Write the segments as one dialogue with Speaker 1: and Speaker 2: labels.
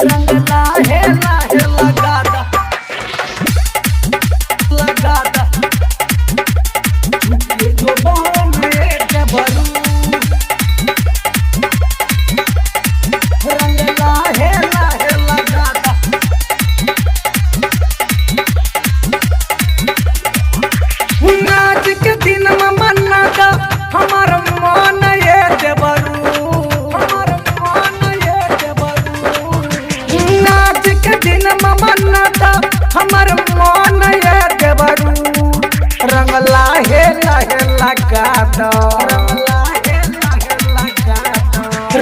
Speaker 1: रंग लाहे लाहे लगाता ये जो बहन में डबरू रंग लाहे लाहे लगाता नाच के दिन में मनाता हमार मन ये डबरू नाच के दिन में मनाता हमार मन ये डबरू रंग लाहे लाहे लगाता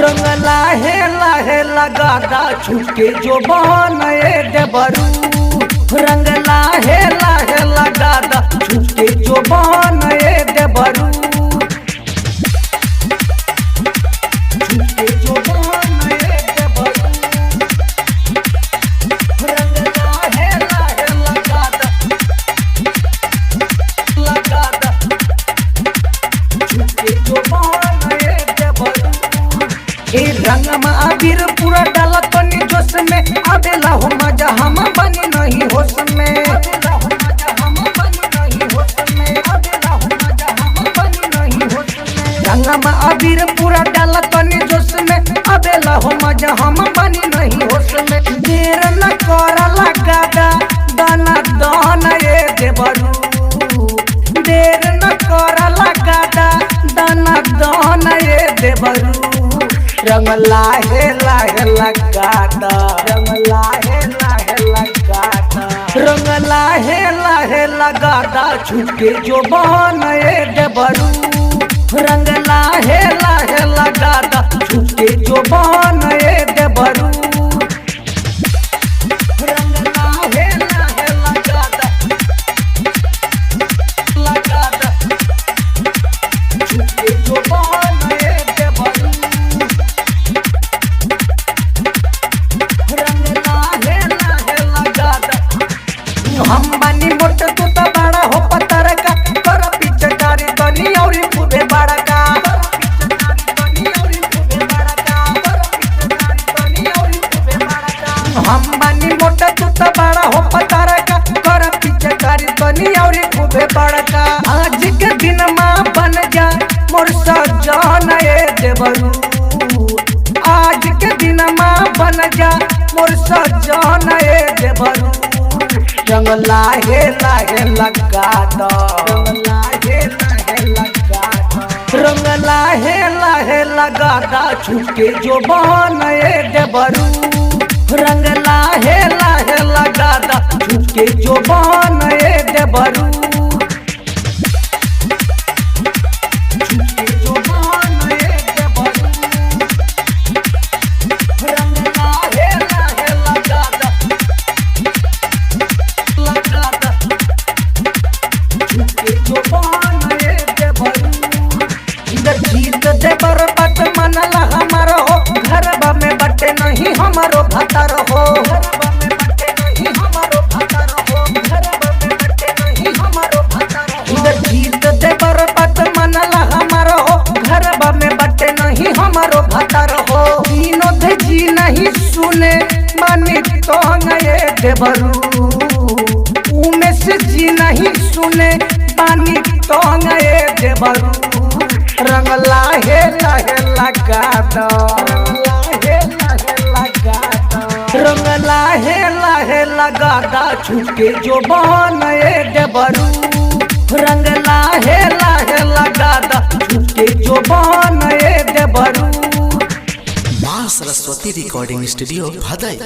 Speaker 1: रंग लाहे लाहे लगाता छुटके जो बहन ये डबरू रंग लाहे लाहे लगाता छुटके जो बहन ये डबरू छुटके जो बहन ये डबरू रंग लाहे लाहे लगाता छुटके जो बहन ये डबरू ए रंग में अबीर पूरा डाला तनी जोश में आवेला हो मजा हम बनी नहीं होश में आवेला हो मजा हम बनी नहीं होश में आवेला हो मजा हम बनी नहीं होश में रंग में अबीर पूरा डाला तनी जोश में आवेला हो मजा हम बनी नहीं होश में देर न कर लगादा दाना दान ये देवरू देर न कर लगादा दाना दान ये देवरू रंग लाहे लाहे लगाता रंग लाहे लाहे लगाता रंग लाहे लाहे लगाता छुटके जो बहन ये डबरू रंग लाहे लाहे लगाता छुटके जो बहन ये डबरू रंग लाहे लाहे लगाता छुटके जो बहन ये डबरू हम बनी मोट तू तो बड़ा हो पत्थर का कर पिचकारी तनी और खूबे बड़ा का हम बनी मोट तू तो बड़ा हो पत्थर का कर पिचकारी तनी और खूबे बड़ा का आज के दिन मां बन जा मोर सजन ये देवरू आज के दिन मां बन जा मोर सजन ये देवरू रंग लाहे लाहे लगाता रंग लाहे लाहे लगाता छुटके जो बहन ये डबरू रंग लाहे लाहे लगाता छुटके जो बहन ये डबरू छुटके जो बहन ये डबरू रंग लाहे लाहे लगाता जीत देवर बट मनला हमारो हो घरबा में बटे नहीं हमारो भतर हो घरबा में बटे नहीं हमारो भतर हो घरबा में बटे नहीं हमारो भतर हो इधर जीत देवर बट मनला हमारो हो घरबा में बटे नहीं हमारो भतर हो तीनों थे जी नहीं सुने मानी तो ये देवरू उमेश जी नहीं सुने पानी तो ये देवरू रंग लाहे लाहे लगाता रंग लाहे लाहे लगाता छुटके जो बहन ये डबरू रंग लाहे लाहे लगाता छुटके जो बहन ये डबरू
Speaker 2: मां सरस्वती रिकॉर्डिंग स्टूडियो भदई।